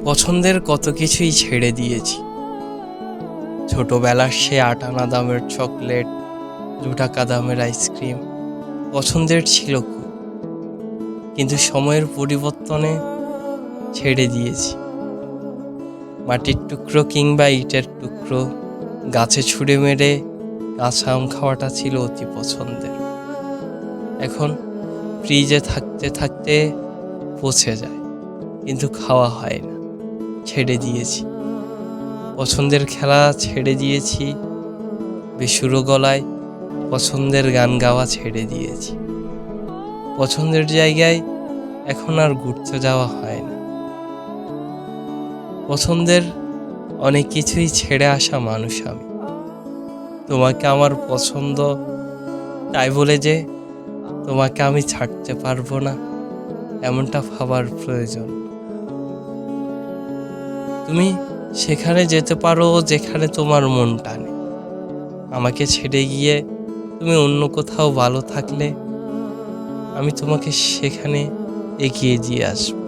পছন্দের কত কিছুই ছেড়ে দিয়েছি। ছোটবেলার সে ৮ আনা দামের চকলেট, ২ টাকা দামের আইসক্রিম পছন্দের ছিল খুব, কিন্তু সময়ের পরিবর্তনে ছেড়ে দিয়েছি। মাটির টুকরো কিংবা ইটের টুকরো গাছে ছুঁড়ে মেরে কাঁচা আম খাওয়াটা ছিল অতি পছন্দের। এখন ফ্রিজে থাকতে থাকতে পচে যায়, কিন্তু খাওয়া হয় না, ছেড়ে দিয়েছি। পছন্দের খেলা ছেড়ে দিয়েছি, বেসুরো গলায় পছন্দের গান গাওয়া ছেড়ে দিয়েছি। পছন্দের জায়গায় এখন আর ঘুরতে যাওয়া হয় না। পছন্দের অনেক কিছুই ছেড়ে আসা মানুষ আমি। তোমাকে আমার পছন্দ, তাই বলে যে তোমাকে আমি ছাড়তে পারবো না এমনটা ভাবার প্রয়োজন। তুমি সেখানে যেতে পারো যেখানে তোমার মন টানে। আমাকে ছেড়ে গিয়ে তুমি অন্য কোথাও ভালো থাকলে আমি তোমাকে সেখানে এগিয়ে দিয়ে আসবো।